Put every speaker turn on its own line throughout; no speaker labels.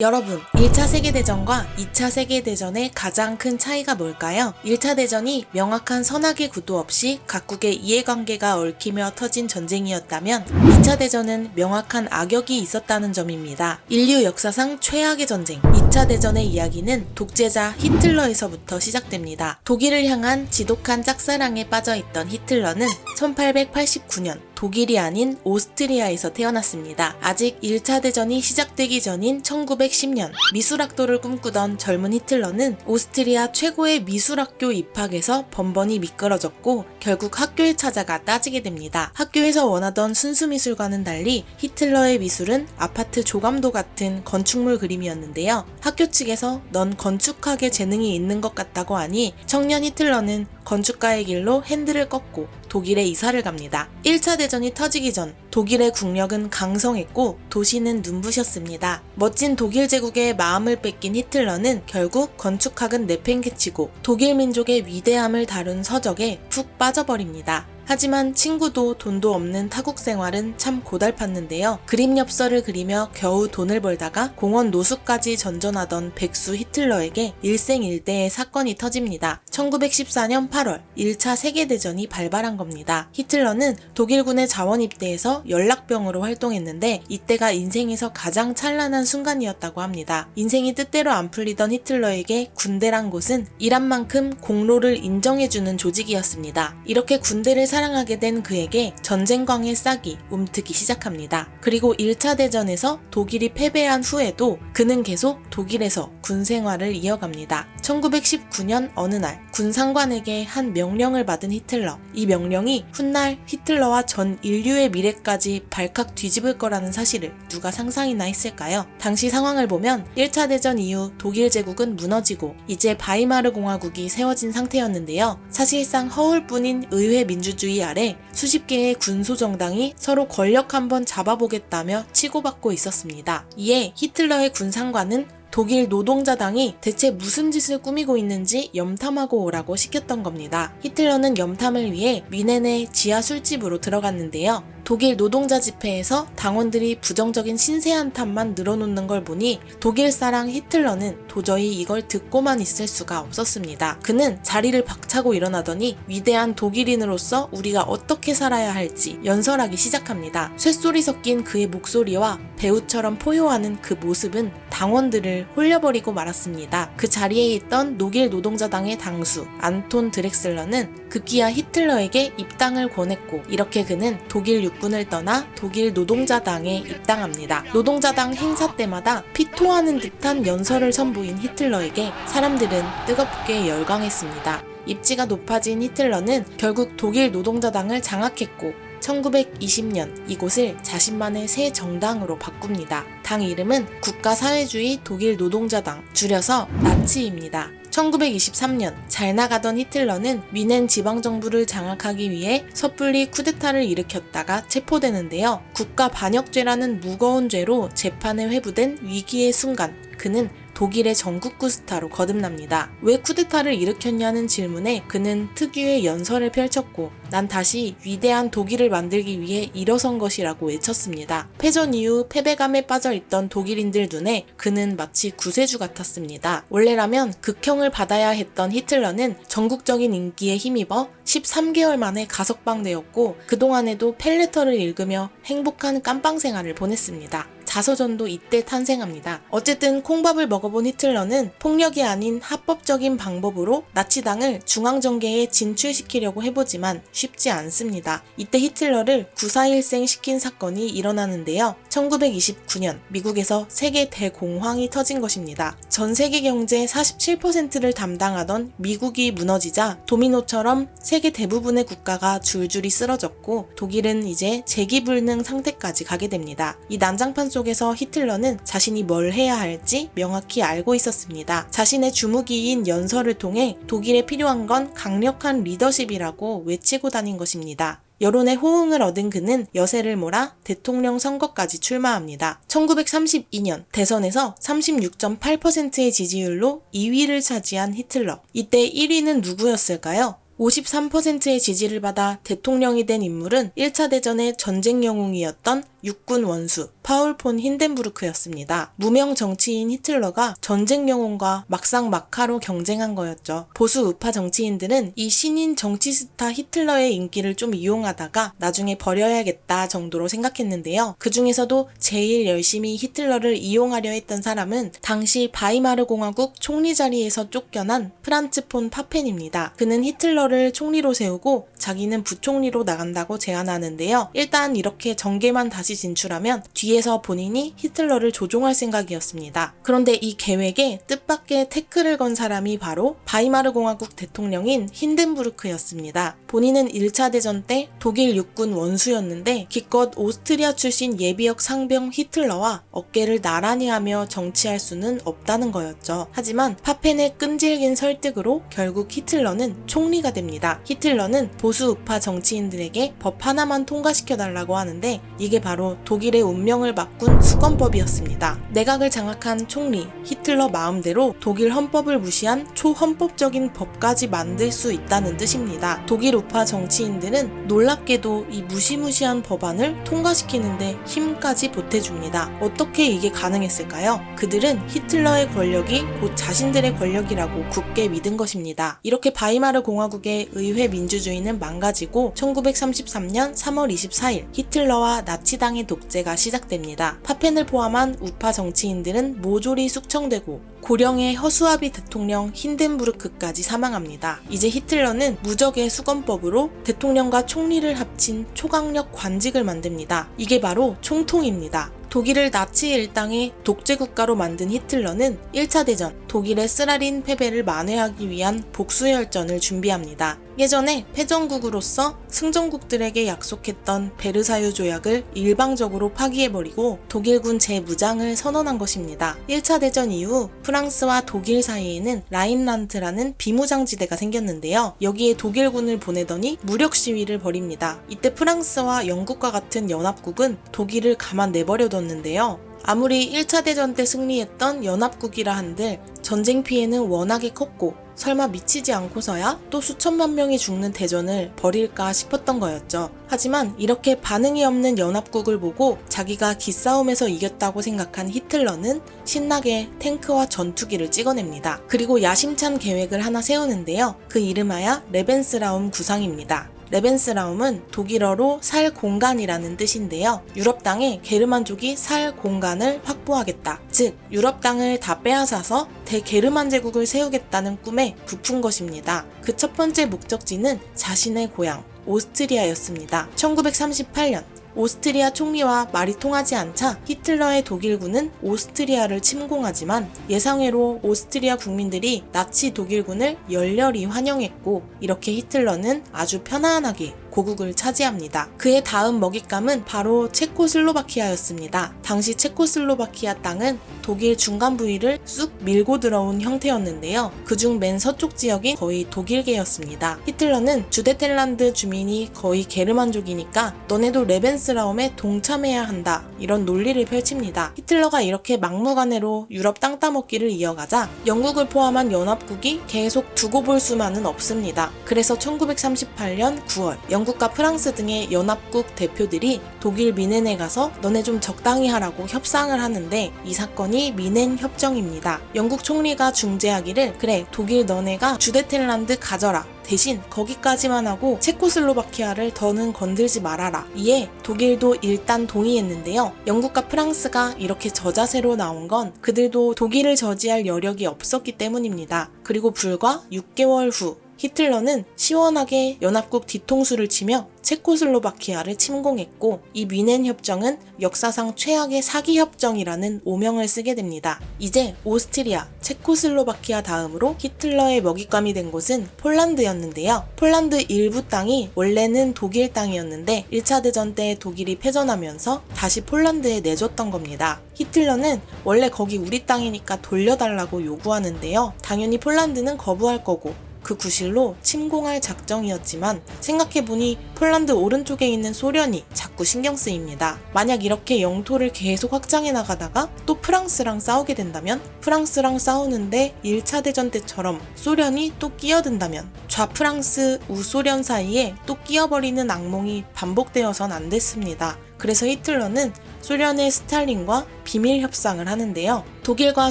여러분, 1차 세계대전과 2차 세계대전의 가장 큰 차이가 뭘까요? 1차 대전이 명확한 선악의 구도 없이 각국의 이해관계가 얽히며 터진 전쟁이었다면 2차 대전은 명확한 악역이 있었다는 점입니다. 인류 역사상 최악의 전쟁, 2차 대전의 이야기는 독재자 히틀러에서부터 시작됩니다. 독일을 향한 지독한 짝사랑에 빠져있던 히틀러는 1889년 독일이 아닌 오스트리아에서 태어났습니다. 아직 1차 대전이 시작되기 전인 1910년 미술학도를 꿈꾸던 젊은 히틀러는 오스트리아 최고의 미술학교 입학에서 번번이 미끄러졌고 결국 학교에 찾아가 따지게 됩니다. 학교에서 원하던 순수미술과는 달리 히틀러의 미술은 아파트 조감도 같은 건축물 그림이었는데요. 학교 측에서 넌 건축학에 재능이 있는 것 같다고 하니 청년 히틀러는 건축가의 길로 핸들을 꺾고 독일에 이사를 갑니다. 1차 대전이 터지기 전 독일의 국력은 강성했고 도시는 눈부셨습니다. 멋진 독일 제국의 마음을 뺏긴 히틀러는 결국 건축학은 내팽개치고 독일 민족의 위대함을 다룬 서적에 푹 빠져버립니다. 하지만 친구도 돈도 없는 타국 생활은 참 고달팠는데요. 그림 엽서를 그리며 겨우 돈을 벌다가 공원 노숙까지 전전하던 백수 히틀러에게 일생일대의 사건이 터집니다. 1914년 8월 1차 세계대전이 발발한 겁니다. 히틀러는 독일군의 자원 입대에서 연락병으로 활동했는데 이때가 인생에서 가장 찬란한 순간이었다고 합니다. 인생이 뜻대로 안 풀리던 히틀러에게 군대란 곳은 일한 만큼 공로를 인정해주는 조직이었습니다. 이렇게 군대를 사랑하게 된 그에게 전쟁광의 싹이 움트기 시작합니다. 그리고 1차 대전에서 독일이 패배한 후에도 그는 계속 독일에서 군 생활을 이어갑니다. 1919년 어느 날 군 상관에게 한 명령을 받은 히틀러. 이 명령이 훗날 히틀러와 전 인류의 미래까지 발칵 뒤집을 거라는 사실을 누가 상상이나 했을까요? 당시 상황을 보면 1차 대전 이후 독일 제국은 무너지고 이제 바이마르 공화국이 세워진 상태였는데요. 사실상 허울뿐인 의회 민주주의 아래 수십 개의 군소정당이 서로 권력 한번 잡아보겠다며 치고받고 있었습니다. 이에 히틀러의 군상관은 독일 노동자당이 대체 무슨 짓을 꾸미고 있는지 염탐하고 오라고 시켰던 겁니다. 히틀러는 염탐을 위해 뮌헨의 지하 술집으로 들어갔는데요. 독일 노동자 집회에서 당원들이 부정적인 신세한 탓만 늘어놓는 걸 보니 독일 사랑 히틀러는 도저히 이걸 듣고만 있을 수가 없었습니다. 그는 자리를 박차고 일어나더니 위대한 독일인으로서 우리가 어떻게 살아야 할지 연설하기 시작합니다. 쇳소리 섞인 그의 목소리와 배우처럼 포효하는 그 모습은 당원들을 홀려버리고 말았습니다. 그 자리에 있던 독일 노동자당의 당수 안톤 드렉슬러는 급기야 히틀러에게 입당을 권했고 이렇게 그는 독일 육군을 떠나 독일 노동자당에 입당합니다. 노동자당 행사 때마다 피토하는 듯한 연설을 선보인 히틀러에게 사람들은 뜨겁게 열광했습니다. 입지가 높아진 히틀러는 결국 독일 노동자당을 장악했고 1920년 이곳을 자신만의 새 정당으로 바꿉니다. 당 이름은 국가사회주의 독일 노동자당, 줄여서 나치입니다. 1923년 잘 나가던 히틀러는 뮌헨 지방정부를 장악하기 위해 섣불리 쿠데타를 일으켰다가 체포되는데요. 국가반역죄라는 무거운 죄로 재판에 회부된 위기의 순간 그는 독일의 전국구 스타로 거듭납니다. 왜 쿠데타를 일으켰냐는 질문에 그는 특유의 연설을 펼쳤고 난 다시 위대한 독일을 만들기 위해 일어선 것이라고 외쳤습니다. 패전 이후 패배감에 빠져있던 독일인들 눈에 그는 마치 구세주 같았습니다. 원래라면 극형을 받아야 했던 히틀러는 전국적인 인기에 힘입어 13개월 만에 가석방되었고 그동안에도 펠레터를 읽으며 행복한 깜빵 생활을 보냈습니다. 자서전도 이때 탄생합니다. 어쨌든 콩밥을 먹어본 히틀러는 폭력이 아닌 합법적인 방법으로 나치당을 중앙정계에 진출시키려고 해보지만 쉽지 않습니다. 이때 히틀러를 구사일생 시킨 사건이 일어나는데요. 1929년 미국에서 세계 대공황이 터진 것입니다. 전 세계 경제 47%를 담당하던 미국이 무너지자 도미노처럼 세계 대부분의 국가가 줄줄이 쓰러졌고 독일은 이제 재기불능 상태까지 가게 됩니다. 이 난장판 속에서 히틀러는 자신이 뭘 해야 할지 명확히 알고 있었습니다. 자신의 주무기인 연설을 통해 독일에 필요한 건 강력한 리더십이라고 외치고 다닌 것입니다. 여론의 호응을 얻은 그는 여세를 몰아 대통령 선거까지 출마합니다. 1932년 대선에서 36.8%의 지지율로 2위를 차지한 히틀러. 이때 1위는 누구였을까요? 53%의 지지를 받아 대통령이 된 인물은 1차 대전의 전쟁 영웅이었던 육군 원수 파울 폰 힌덴부르크였습니다. 무명 정치인 히틀러가 전쟁 영웅과 막상 막하로 경쟁한 거였죠. 보수 우파 정치인들은 이 신인 정치 스타 히틀러의 인기를 좀 이용하다가 나중에 버려야겠다 정도로 생각했는데요. 그 중에서도 제일 열심히 히틀러를 이용하려 했던 사람은 당시 바이마르 공화국 총리 자리에서 쫓겨난 프란츠 폰 파펜입니다. 그는 히틀러를 총리로 세우고 자기는 부총리로 나간다고 제안하는데요. 일단 이렇게 정계만 다시 진출하면 뒤에서 본인이 히틀러를 조종할 생각이었습니다. 그런데 이 계획에 뜻밖의 태클을 건 사람이 바로 바이마르 공화국 대통령인 힌덴부르크였습니다. 본인은 1차 대전 때 독일 육군 원수였는데 기껏 오스트리아 출신 예비역 상병 히틀러와 어깨를 나란히 하며 정치할 수는 없다는 거였죠. 하지만 파펜의 끈질긴 설득으로 결국 히틀러는 총리가 됩니다. 히틀러는 보수 우파 정치인들에게 법 하나만 통과시켜달라고 하는데 이게 바로 독일의 운명을 바꾼 수건법이었습니다. 내각을 장악한 총리 히틀러 마음대로 독일 헌법을 무시한 초헌법적인 법까지 만들 수 있다는 뜻입니다. 독일 우파 정치인들은 놀랍게도 이 무시무시한 법안을 통과시키는데 힘까지 보태줍니다. 어떻게 이게 가능했을까요? 그들은 히틀러의 권력이 곧 자신들의 권력이라고 굳게 믿은 것입니다. 이렇게 바이마르 공화국의 의회 민주주의는 망가지고 1933년 3월 24일 히틀러와 나치당의 독재가 시작됩니다. 파펜을 포함한 우파 정치인들은 모조리 숙청되고 고령의 허수아비 대통령 힌덴부르크까지 사망합니다. 이제 히틀러는 무적의 수건법으로 대통령과 총리를 합친 초강력 관직을 만듭니다. 이게 바로 총통입니다. 독일을 나치 일당의 독재국가로 만든 히틀러는 1차 대전 독일의 쓰라린 패배를 만회하기 위한 복수혈전을 준비합니다. 예전에 패전국으로서 승전국들에게 약속했던 베르사유 조약을 일방적으로 파기해버리고 독일군 재무장을 선언한 것입니다. 1차 대전 이후 프랑스와 독일 사이에는 라인란트라는 비무장지대가 생겼는데요. 여기에 독일군을 보내더니 무력 시위를 벌입니다. 이때 프랑스와 영국과 같은 연합국은 독일을 가만 내버려뒀는데요. 아무리 1차 대전 때 승리했던 연합국이라 한들 전쟁 피해는 워낙에 컸고 설마 미치지 않고서야 또 수천만 명이 죽는 대전을 벌일까 싶었던 거였죠. 하지만 이렇게 반응이 없는 연합국을 보고 자기가 기싸움에서 이겼다고 생각한 히틀러는 신나게 탱크와 전투기를 찍어냅니다. 그리고 야심찬 계획을 하나 세우는데요. 그 이름하여 레벤스라움 구상입니다. 레벤스라움은 독일어로 살 공간이라는 뜻인데요. 유럽 땅에 게르만족이 살 공간을 확보하겠다. 즉 유럽 땅을 다 빼앗아서 대게르만 제국을 세우겠다는 꿈에 부푼 것입니다. 그 첫 번째 목적지는 자신의 고향 오스트리아였습니다. 1938년 오스트리아 총리와 말이 통하지 않자 히틀러의 독일군은 오스트리아를 침공하지만 예상외로 오스트리아 국민들이 나치 독일군을 열렬히 환영했고 이렇게 히틀러는 아주 편안하게 고국을 차지합니다. 그의 다음 먹잇감은 바로 체코슬로바키아였습니다. 당시 체코슬로바키아 땅은 독일 중간 부위를 쑥 밀고 들어온 형태였는데요. 그중 맨 서쪽 지역이 거의 독일계였습니다. 히틀러는 주데텔란드 주민이 거의 게르만족이니까 너네도 레벤스라움에 동참해야 한다. 이런 논리를 펼칩니다. 히틀러가 이렇게 막무가내로 유럽 땅 따먹기를 이어가자 영국을 포함한 연합국이 계속 두고 볼 수만은 없습니다. 그래서 1938년 9월 영국과 프랑스 등의 연합국 대표들이 독일 미넨에 가서 너네 좀 적당히 하라고 협상을 하는데 이 사건이 미넨 협정입니다. 영국 총리가 중재하기를 그래 독일 너네가 주데텔란드 가져라. 대신 거기까지만 하고 체코슬로바키아를 더는 건들지 말아라. 이에 독일도 일단 동의했는데요. 영국과 프랑스가 이렇게 저자세로 나온 건 그들도 독일을 저지할 여력이 없었기 때문입니다. 그리고 불과 6개월 후 히틀러는 시원하게 연합국 뒤통수를 치며 체코슬로바키아를 침공했고 이 미넨 협정은 역사상 최악의 사기 협정이라는 오명을 쓰게 됩니다. 이제 오스트리아, 체코슬로바키아 다음으로 히틀러의 먹잇감이 된 곳은 폴란드였는데요. 폴란드 일부 땅이 원래는 독일 땅이었는데 1차 대전 때 독일이 패전하면서 다시 폴란드에 내줬던 겁니다. 히틀러는 원래 거기 우리 땅이니까 돌려달라고 요구하는데요. 당연히 폴란드는 거부할 거고 그 구실로 침공할 작정이었지만 생각해보니 폴란드 오른쪽에 있는 소련이 자꾸 신경 쓰입니다. 만약 이렇게 영토를 계속 확장해 나가다가 또 프랑스랑 싸우게 된다면 프랑스랑 싸우는데 1차 대전 때처럼 소련이 또 끼어든다면 좌프랑스, 우소련 사이에 또 끼어버리는 악몽이 반복되어선 안 됐습니다. 그래서 히틀러는 소련의 스탈린과 비밀 협상을 하는데요. 독일과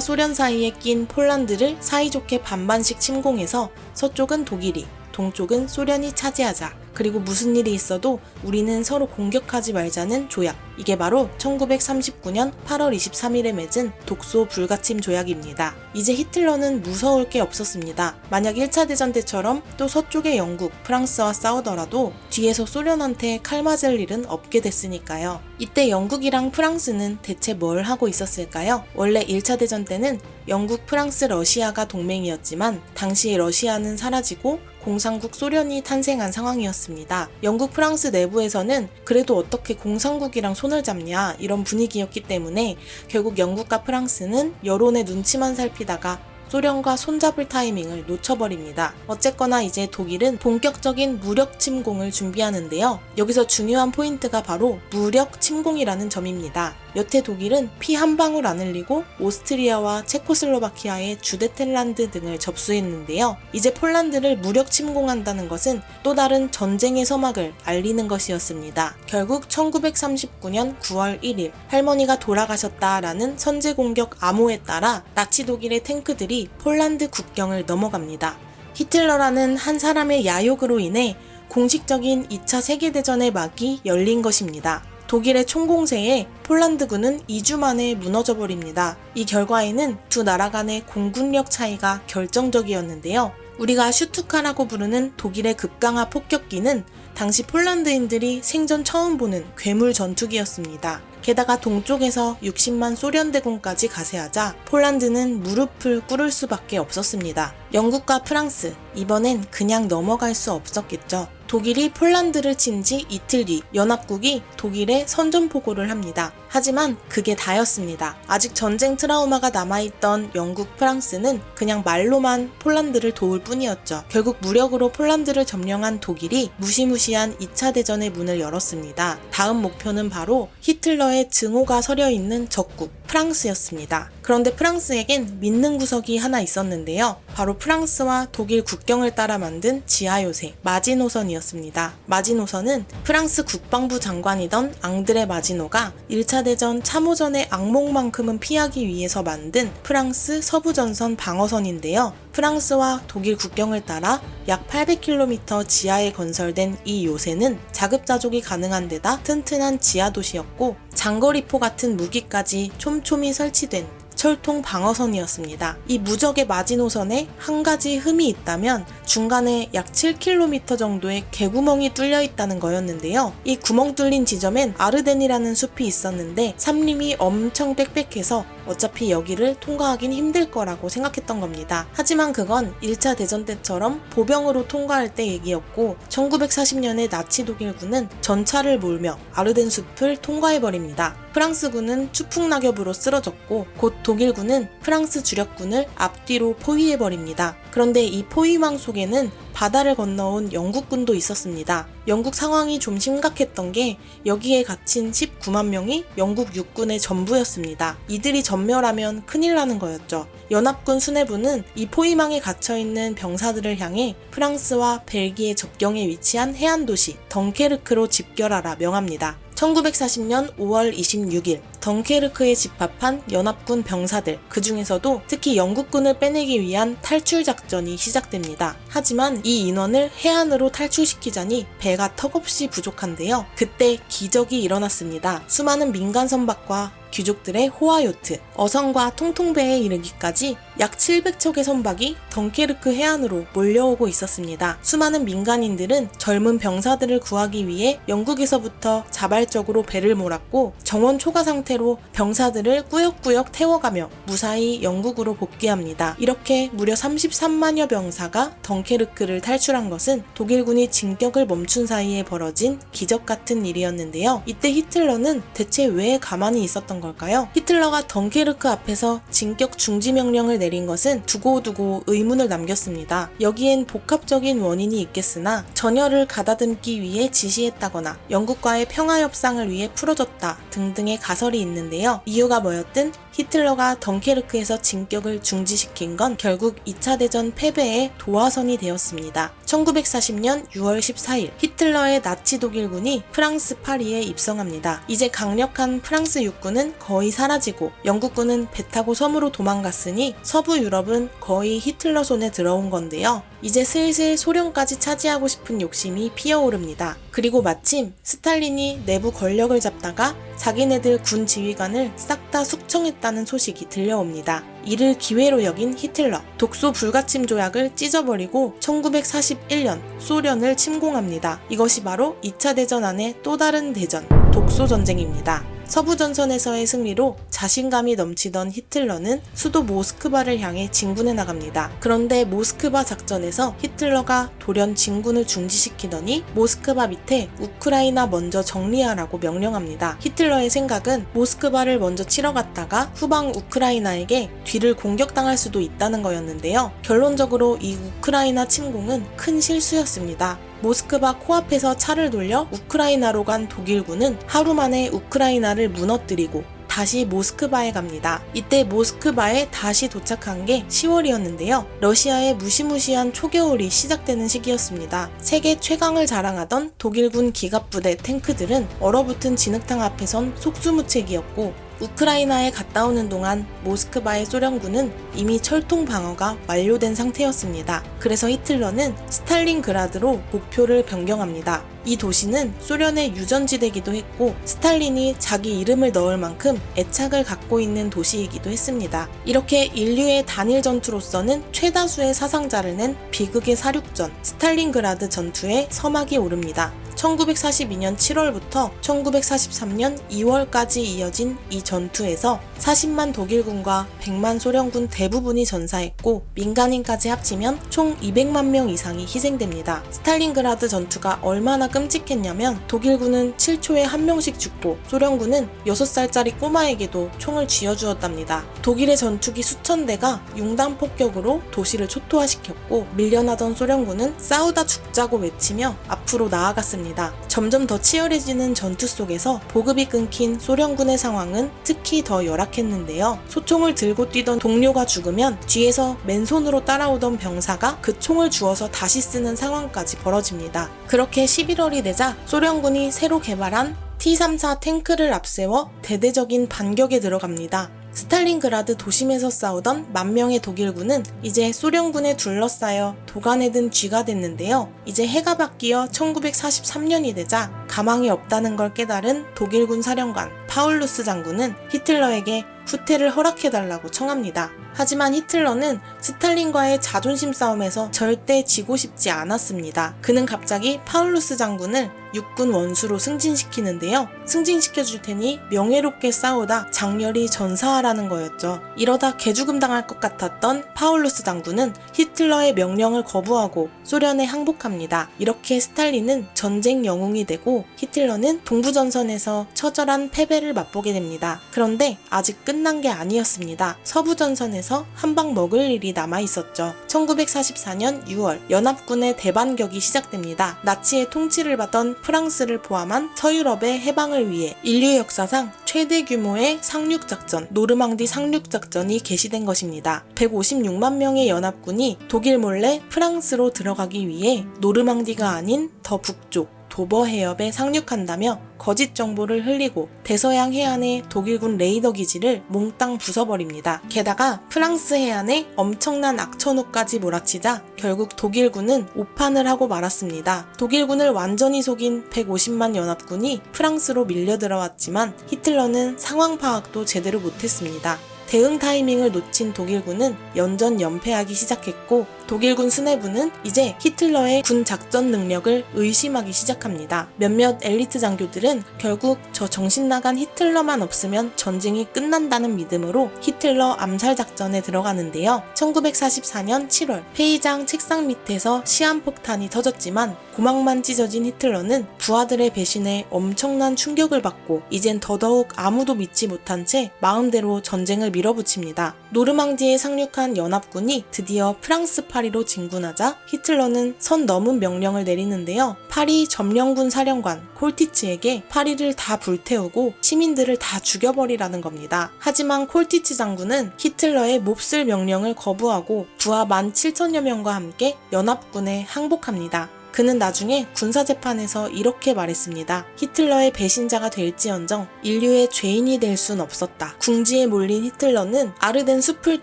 소련 사이에 낀 폴란드를 사이좋게 반반씩 침공해서 서쪽은 독일이, 동쪽은 소련이 차지하자. 그리고 무슨 일이 있어도 우리는 서로 공격하지 말자는 조약. 이게 바로 1939년 8월 23일에 맺은 독소 불가침 조약입니다. 이제 히틀러는 무서울 게 없었습니다. 만약 1차 대전 때처럼 또 서쪽의 영국, 프랑스와 싸우더라도 뒤에서 소련한테 칼 맞을 일은 없게 됐으니까요. 이때 영국이랑 프랑스는 대체 뭘 하고 있었을까요? 원래 1차 대전 때는 영국, 프랑스, 러시아가 동맹이었지만 당시 러시아는 사라지고 공산국 소련이 탄생한 상황이었습니다. 영국, 프랑스 내부에서는 그래도 어떻게 공산국이랑 손을 잡냐 이런 분위기였기 때문에 결국 영국과 프랑스는 여론의 눈치만 살피다가 소련과 손잡을 타이밍을 놓쳐버립니다. 어쨌거나 이제 독일은 본격적인 무력 침공을 준비하는데요. 여기서 중요한 포인트가 바로 무력 침공이라는 점입니다. 여태 독일은 피 한 방울 안 흘리고 오스트리아와 체코슬로바키아의 주데텐란드 등을 접수했는데요. 이제 폴란드를 무력 침공한다는 것은 또 다른 전쟁의 서막을 알리는 것이었습니다. 결국 1939년 9월 1일 할머니가 돌아가셨다라는 선제 공격 암호에 따라 나치 독일의 탱크들이 폴란드 국경을 넘어갑니다. 히틀러라는 한 사람의 야욕으로 인해 공식적인 2차 세계대전의 막이 열린 것입니다. 독일의 총공세에 폴란드군은 2주 만에 무너져버립니다. 이 결과에는 두 나라 간의 공군력 차이가 결정적이었는데요. 우리가 슈투카라고 부르는 독일의 급강하 폭격기는 당시 폴란드인들이 생전 처음 보는 괴물 전투기였습니다. 게다가 동쪽에서 60만 소련 대군까지 가세하자 폴란드는 무릎을 꿇을 수밖에 없었습니다. 영국과 프랑스, 이번엔 그냥 넘어갈 수 없었겠죠. 독일이 폴란드를 친 지 이틀 뒤 연합국이 독일에 선전포고를 합니다. 하지만 그게 다였습니다. 아직 전쟁 트라우마가 남아있던 영국, 프랑스는 그냥 말로만 폴란드를 도울 뿐이었죠. 결국 무력으로 폴란드를 점령한 독일이 무시무시한 2차 대전의 문을 열었습니다. 다음 목표는 바로 히틀러의 증오가 서려있는 적국 프랑스였습니다. 그런데 프랑스에겐 믿는 구석이 하나 있었는데요. 바로 프랑스와 독일 국경을 따라 만든 지하요새 마지노선이었습니다. 마지노선은 프랑스 국방부 장관이던 앙드레 마지노가 1차 대전 참호전의 악몽만큼은 피하기 위해서 만든 프랑스 서부전선 방어선인데요. 프랑스와 독일 국경을 따라 약 800km 지하에 건설된 이 요새는 자급자족이 가능한 데다 튼튼한 지하도시였고 장거리포 같은 무기까지 촘촘히 설치된 철통 방어선이었습니다. 이 무적의 마지노선에 한 가지 흠이 있다면 중간에 약 7km 정도의 개구멍이 뚫려 있다는 거였는데요. 이 구멍 뚫린 지점엔 아르덴이라는 숲이 있었는데 산림이 엄청 빽빽해서 어차피 여기를 통과하긴 힘들 거라고 생각했던 겁니다. 하지만 그건 1차 대전 때처럼 보병으로 통과할 때 얘기였고 1940년에 나치 독일군은 전차를 몰며 아르덴 숲을 통과해버립니다. 프랑스군은 추풍낙엽으로 쓰러졌고 곧 독일군은 프랑스 주력군을 앞뒤로 포위해버립니다. 그런데 이 포위망 속에는 바다를 건너온 영국군도 있었습니다. 영국 상황이 좀 심각했던 게 여기에 갇힌 19만 명이 영국 육군의 전부였습니다. 이들이 전멸하면 큰일 나는 거였죠. 연합군 수뇌부는 이 포위망에 갇혀있는 병사들을 향해 프랑스와 벨기에 접경에 위치한 해안도시 덩케르크로 집결하라 명합니다. 1940년 5월 26일 덩케르크에 집합한 연합군 병사들, 그 중에서도 특히 영국군을 빼내기 위한 탈출 작전이 시작됩니다. 하지만 이 인원을 해안으로 탈출시키자니 배가 턱없이 부족한데요. 그때 기적이 일어났습니다. 수많은 민간 선박과 귀족들의 호화요트, 어선과 통통배에 이르기까지 약 700척의 선박이 덩케르크 해안으로 몰려오고 있었습니다. 수많은 민간인들은 젊은 병사들을 구하기 위해 영국에서부터 자발적으로 배를 몰았고 정원 초과 상태로 병사들을 꾸역꾸역 태워가며 무사히 영국으로 복귀합니다. 이렇게 무려 33만여 병사가 덩케르크를 탈출한 것은 독일군이 진격을 멈춘 사이에 벌어진 기적 같은 일이었는데요. 이때 히틀러는 대체 왜 가만히 있었던 걸까요? 히틀러가 덩케르크 앞에서 진격 중지 명령을 내린 것은 두고두고 의문을 남겼습니다. 여기엔 복합적인 원인이 있겠으나 전열을 가다듬기 위해 지시했다거나 영국과의 평화 협상을 위해 풀어줬다 등등의 가설이 있는데요. 이유가 뭐였든 히틀러가 덩케르크에서 진격을 중지시킨 건 결국 2차 대전 패배의 도화선이 되었습니다. 1940년 6월 14일 히틀러의 나치 독일군이 프랑스 파리에 입성합니다. 이제 강력한 프랑스 육군은 거의 사라지고 영국군은 배 타고 섬으로 도망갔으니 서부 유럽은 거의 히틀러 손에 들어온 건데요. 이제 슬슬 소련까지 차지하고 싶은 욕심이 피어오릅니다. 그리고 마침 스탈린이 내부 권력을 잡다가 자기네들 군 지휘관을 싹 다 숙청했다는 소식이 들려옵니다. 이를 기회로 여긴 히틀러, 독소 불가침 조약을 찢어버리고 1941년 소련을 침공합니다. 이것이 바로 2차 대전 안의 또 다른 대전, 독소 전쟁입니다. 서부전선에서의 승리로 자신감이 넘치던 히틀러는 수도 모스크바를 향해 진군해 나갑니다. 그런데 모스크바 작전에서 히틀러가 돌연 진군을 중지시키더니 모스크바 밑에 우크라이나 먼저 정리하라고 명령합니다. 히틀러의 생각은 모스크바를 먼저 치러 갔다가 후방 우크라이나에게 뒤를 공격당할 수도 있다는 거였는데요. 결론적으로 이 우크라이나 침공은 큰 실수였습니다. 모스크바 코앞에서 차를 돌려 우크라이나로 간 독일군은 하루 만에 우크라이나를 무너뜨리고 다시 모스크바에 갑니다. 이때 모스크바에 다시 도착한 게 10월이었는데요. 러시아의 무시무시한 초겨울이 시작되는 시기였습니다. 세계 최강을 자랑하던 독일군 기갑부대 탱크들은 얼어붙은 진흙탕 앞에선 속수무책이었고 우크라이나에 갔다 오는 동안 모스크바의 소련군은 이미 철통 방어가 완료된 상태였습니다. 그래서 히틀러는 스탈린그라드로 목표를 변경합니다. 이 도시는 소련의 유전지대기도 했고 스탈린이 자기 이름을 넣을 만큼 애착을 갖고 있는 도시이기도 했습니다. 이렇게 인류의 단일 전투로서는 최다수의 사상자를 낸 비극의 사륙전 스탈린그라드 전투에 서막이 오릅니다. 1942년 7월부터 1943년 2월까지 이어진 이 전투에서 40만 독일군과 100만 소련군 대부분이 전사했고 민간인까지 합치면 총 200만 명 이상이 희생됩니다. 스탈린그라드 전투가 얼마나 끔찍했냐면 독일군은 7초에 한 명씩 죽고 소련군은 6살짜리 꼬마에게도 총을 쥐어주었답니다. 독일의 전투기 수천 대가 융단 폭격으로 도시를 초토화시켰고 밀려나던 소련군은 싸우다 죽자고 외치며 앞으로 나아갔습니다. 점점 더 치열해지는 전투 속에서 보급이 끊긴 소련군의 상황은 특히 더 열악했는데요. 소총을 들고 뛰던 동료가 죽으면 뒤에서 맨손으로 따라오던 병사가 그 총을 주워서 다시 쓰는 상황까지 벌어집니다. 그렇게 11월이 되자 소련군이 새로 개발한 T-34 탱크를 앞세워 대대적인 반격에 들어갑니다. 스탈린그라드 도심에서 싸우던 만 명의 독일군은 이제 소련군에 둘러싸여 도간에 든 쥐가 됐는데요. 이제 해가 바뀌어 1943년이 되자 가망이 없다는 걸 깨달은 독일군 사령관 파울루스 장군은 히틀러에게 후퇴를 허락해달라고 청합니다. 하지만 히틀러는 스탈린과의 자존심 싸움에서 절대 지고 싶지 않았습니다. 그는 갑자기 파울루스 장군을 육군 원수로 승진시키는데요. 승진시켜줄 테니 명예롭게 싸우다 장렬히 전사하라는 거였죠. 이러다 개죽음 당할 것 같았던 파울루스 장군은 히틀러의 명령을 거부하고 소련에 항복합니다. 이렇게 스탈린은 전쟁 영웅이 되고 히틀러는 동부전선에서 처절한 패배를 맛보게 됩니다. 그런데 아직 끝난 게 아니었습니다. 서부전선에서 한 방 먹을 일이 남아있었죠. 1944년 6월 연합군의 대반격이 시작됩니다. 나치의 통치를 받던 프랑스를 포함한 서유럽의 해방을 위해 인류 역사상 최대 규모의 상륙작전, 노르망디 상륙작전이 개시된 것입니다. 156만 명의 연합군이 독일 몰래 프랑스로 들어가기 위해 노르망디가 아닌 더 북쪽 도버 해협에 상륙한다며 거짓 정보를 흘리고 대서양 해안의 독일군 레이더 기지를 몽땅 부숴버립니다. 게다가 프랑스 해안에 엄청난 악천후까지 몰아치자 결국 독일군은 오판을 하고 말았습니다. 독일군을 완전히 속인 150만 연합군이 프랑스로 밀려들어왔지만 히틀러는 상황 파악도 제대로 못했습니다. 대응 타이밍을 놓친 독일군은 연전 연패하기 시작했고 독일군 수뇌부는 이제 히틀러의 군 작전 능력을 의심하기 시작합니다. 몇몇 엘리트 장교들은 결국 저 정신 나간 히틀러만 없으면 전쟁이 끝난다는 믿음으로 히틀러 암살 작전에 들어가는데요. 1944년 7월 회의장 책상 밑에서 시한폭탄이 터졌지만 고막만 찢어진 히틀러는 부하들의 배신에 엄청난 충격을 받고 이젠 더더욱 아무도 믿지 못한 채 마음대로 전쟁을 밀어붙입니다. 노르망디에 상륙한 연합군이 드디어 프랑스 파리로 진군하자 히틀러는 선 넘은 명령을 내리는데요. 파리 점령군 사령관 콜티츠에게 파리를 다 불태우고 시민들을 다 죽여버리라는 겁니다. 하지만 콜티츠 장군은 히틀러의 몹쓸 명령을 거부하고 부하 17,000여 명과 함께 연합군에 항복합니다. 그는 나중에 군사재판에서 이렇게 말했습니다. 히틀러의 배신자가 될지언정 인류의 죄인이 될 순 없었다. 궁지에 몰린 히틀러는 아르덴 숲을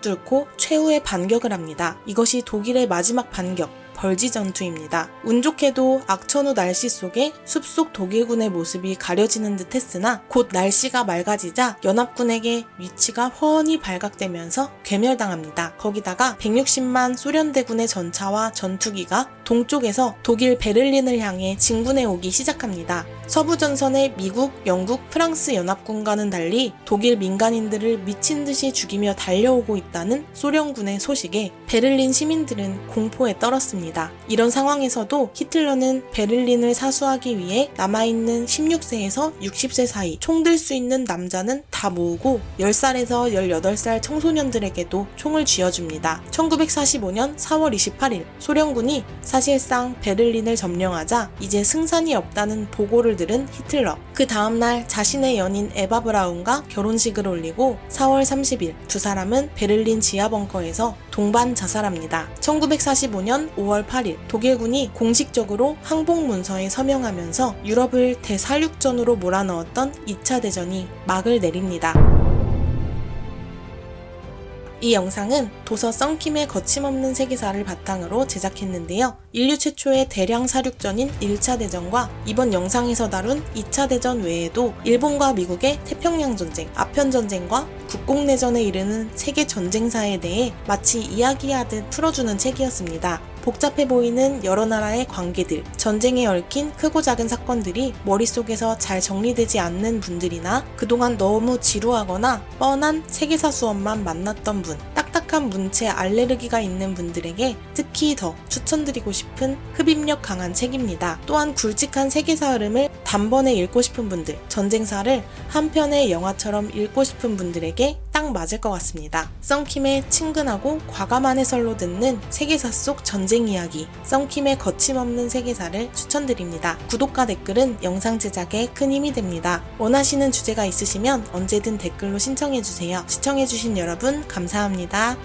뚫고 최후의 반격을 합니다. 이것이 독일의 마지막 반격, 벌지 전투입니다. 운 좋게도 악천후 날씨 속에 숲속 독일군의 모습이 가려지는 듯 했으나 곧 날씨가 맑아지자 연합군에게 위치가 훤히 발각되면서 괴멸당합니다. 거기다가 160만 소련대군의 전차와 전투기가 동쪽에서 독일 베를린을 향해 진군해 오기 시작합니다. 서부 전선의 미국, 영국, 프랑스 연합군과는 달리 독일 민간인들을 미친 듯이 죽이며 달려오고 있다는 소련군의 소식에 베를린 시민들은 공포에 떨었습니다. 이런 상황에서도 히틀러는 베를린을 사수하기 위해 남아있는 16세에서 60세 사이 총 들 수 있는 남자는 다 모으고 10살에서 18살 청소년들에게도 총을 쥐어줍니다. 1945년 4월 28일 소련군이 사실상 베를린을 점령하자 이제 승산이 없다는 보고를 들은 히틀러. 그 다음날 자신의 연인 에바 브라운과 결혼식을 올리고 4월 30일 두 사람은 베를린 지하벙커에서 동반 자살합니다. 1945년 5월 8일 독일군이 공식적으로 항복문서에 서명하면서 유럽을 대살육전으로 몰아넣었던 2차 대전이 막을 내립니다. 이 영상은 도서 썬킴의 거침없는 세계사를 바탕으로 제작했는데요. 인류 최초의 대량 사륙전인 1차 대전과 이번 영상에서 다룬 2차 대전 외에도 일본과 미국의 태평양 전쟁, 아편 전쟁과 국공내전에 이르는 세계 전쟁사에 대해 마치 이야기하듯 풀어주는 책이었습니다. 복잡해 보이는 여러 나라의 관계들, 전쟁에 얽힌 크고 작은 사건들이 머릿속에서 잘 정리되지 않는 분들이나 그동안 너무 지루하거나 뻔한 세계사 수업만 만났던 분, 딱딱한 문체 알레르기가 있는 분들에게 특히 더 추천드리고 싶은 흡입력 강한 책입니다. 또한 굵직한 세계사 흐름을 단번에 읽고 싶은 분들, 전쟁사를 한 편의 영화처럼 읽고 싶은 분들에게 딱 맞을 것 같습니다. 썬킴의 친근하고 과감한 해설로 듣는 세계사 속 전쟁 이야기, 썬킴의 거침없는 세계사를 추천드립니다. 구독과 댓글은 영상 제작에 큰 힘이 됩니다. 원하시는 주제가 있으시면 언제든 댓글로 신청해주세요. 시청해주신 여러분 감사합니다.